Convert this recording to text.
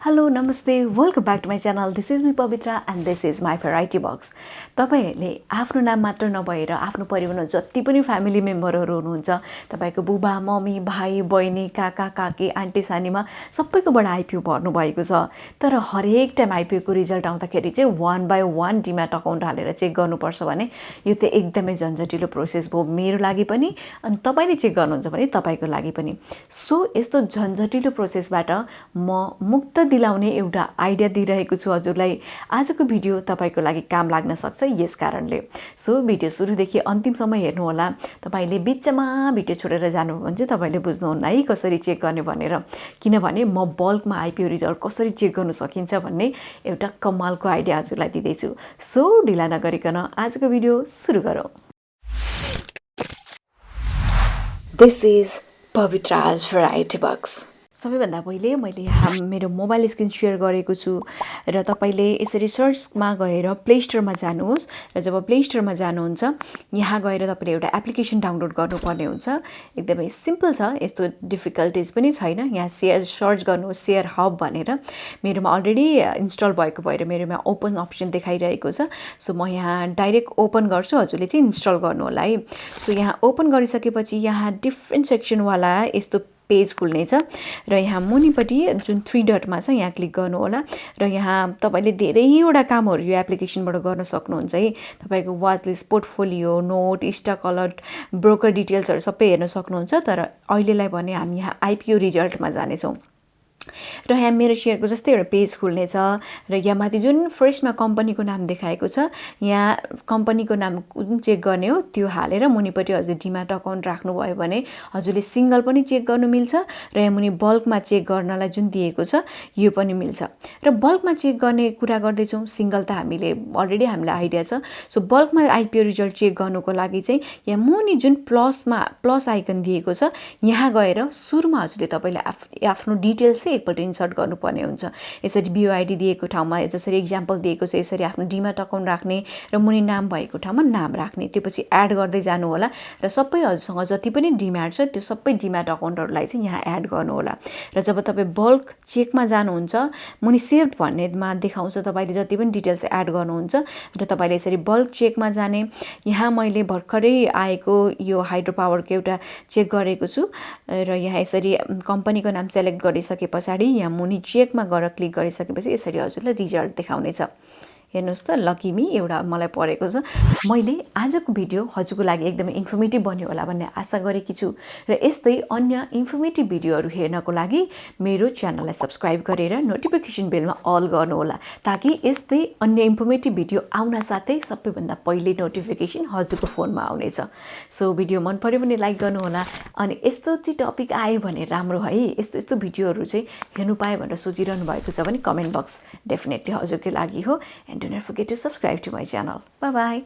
Hello, Namaste, welcome back to my channel. This is me Pabitra and this is my variety box. तपाईहरुले आफ्नो नाम मात्र नभएर आफ्नो परिवारमा जति पनि फ्यामिली मेम्बरहरु हुनुहुन्छ, तपाईको बुबा, मम्मी, भाइ, बहिनी, काका, काकी, आन्टी, सानीमा सबैकोबाट आइपीओ भर्नु भएको छ। तर हरेक टाइम आइपीओ को रिजल्ट आउँदाखेरि चाहिँ 1 by 1 डीमैट अकाउन्ट हालेर चेक गर्नुपर्छ भने यो त एकदमै झन्झटिलो प्रोसेस भयो मेरो लागि पनि अनि तपाईले चेक गर्नुहुन्छ भने तपाईको लागि पनि। सो यस्तो झन्झटिलो प्रोसेसबाट म मुक्त दिलाउने एउटा आइडिया दिइरहेको छु हजुरलाई। आजको भिडियो तपाईको लागि काम लाग्न सक्छ यस कारणले। सो भिडियो सुरुदेखि अन्तिमसम्म हेर्नु होला। तपाईले बिचमा भिडियो छोडेर जानु भने चाहिँ तपाईले बुझ्नुहुन्न है कसरी चेक गर्ने भनेर। किनभने म बल्कमा आइपीओ रिजल्ट कसरी चेक गर्न सकिन्छ भन्ने एउटा कमालको आइडिया हजुरलाई दिदै छु। सो ढिला नगरिकन आजको भिडियो सुरु गरौँ। This is Pavitra's Variety Box. सबैभन्दा पहिले मैले यहाँ मेरो मोबाइल स्क्रिन शेयर गरेको छु र तपाईले यसरी सर्चमा गएर प्ले स्टोरमा जानुहोस् र जब प्ले स्टोरमा जानुहुन्छ यहाँ गएर तपाईले एउटा एप्लिकेसन डाउनलोड गर्नुपर्ने हुन्छ। एकदमै सिम्पल छ, यस्तो डिफिकल्टिज पनि छैन। यहाँ शेयर सर्च गर्नुहोस् शेयर हब भनेर। मेरोमा अलरेडी इन्स्टल भएको भएर मेरोमा ओपन अप्सन देखाइरहेको छ। सो म यहाँ डाइरेक्ट ओपन गर्छु, हजुरले चाहिँ इन्स्टल गर्नु होला है। सो यहाँ ओपन गरिसकेपछि यहाँ डिफरेन्ट सेक्सन वाला यस्तो पेज खुल्नेछ र यहाँ मुनिपट्टि जुन 3 डटमा छ यहाँ क्लिक गर्नु होला र यहाँ तपाईले धेरैवटा कामहरु यो एप्लिकेसनबाट गर्न सक्नुहुन्छ है। तपाईको watch list, portfolio, note, stock alert, broker डिटेल्सहरु सबै हेर्न सक्नुहुन्छ। तर अहिलेलाई भने हामी यहाँ आइपीओ रिजल्टमा जाने छौं र यहाँ मेरो शेयरको जस्तै एउटा पेज खुल्नेछ र यहाँ माथि जुन फर्स्टमा कम्पनीको नाम देखाएको छ यहाँ कम्पनीको नाम कुन चेक गर्ने हो त्यो हालेर मुनिपट्टि हजुर डीमैट अकाउन्ट राख्नु भयो भने हजुरले सिंगल पनि चेक गर्नु मिल्छ र यहाँ मुनि बल्कमा चेक गर्नलाई जुन दिएको छ यो पनि मिल्छ। र बल्कमा चेक गर्ने कुरा गर्दै छौं, सिंगल त हामीले अलरेडी हामीलाई आइडिया छ। सो बल्कमा आइपीओ रिजल्ट चेक गर्नुको लागि चाहिँ यहाँ मुनि जुन प्लस आइकन दिएको छ यहाँ गएर सुरुमा हजुरले तपाईले आफ्नो डिटेल्स चाहिँ एकपल्ट इन्सर्ट गर्नुपर्ने हुन्छ। यसरी बीओआईडी दिएको ठाउँमा जसरी एक्जाम्पल दिएको छ यसरी आफ्नो डीमैट अकाउन्ट राख्ने र मुनि नाम भएको ठाउँमा नाम राख्ने, त्यसपछि एड गर्दै जानु होला र सबै हजुरसँग जति पनि डीमैट छ त्यो सबै डीमैट अकाउन्टहरुलाई चाहिँ यहाँ एड गर्नु होला। र जब तपाई बल्क चेकमा जानुहुन्छ मुनि सेभ भन्नेमा देखाउँछ तपाईले जति पनि डिटेल्स एड गर्नुहुन्छ र तपाईले यसरी बल्क चेकमा जाने। यहाँ मैले भर्खरै आएको यो हाइड्रो पावरको एउटा चेक गरेको छु र यहाँ यसरी कम्पनीको नाम सेलेक्ट गरिसके पछाडी यहाँ मुनि चेकमा गएर क्लिक गरिसकेपछि यसरी हजुरलाई रिजल्ट देखाउनेछ। हेर्नुस् त लकी मी एउटा मलाई परेको छ। मैले आजको भिडियो हजुरको लागि एकदमै इन्फर्मेटिभ बन्यो होला भन्ने आशा गरेकी छु र यस्तै अन्य इन्फर्मेटिभ भिडियोहरु हेर्नको लागि मेरो च्यानललाई सब्स्क्राइब गरेर नोटिफिकेसन बेलमा अल गर्नु होला ताकि यस्तै अन्य इन्फर्मेटिभ भिडियो आउन साथै सबैभन्दा पहिले नोटिफिकेसन हजुरको फोनमा आउनेछ। सो भिडियो मन पर्यो भने लाइक गर्नु होला अनि यस्तो चाहिँ टपिक आयो भने राम्रो है, यस्तो भिडियोहरु चाहिँ हेर्नु पाए भनेर सोचिरहनु भएको छ भने कमेन्ट बक्स डेफिनेटली हजुरकै लागि हो। And do not forget to subscribe to my channel. Bye bye.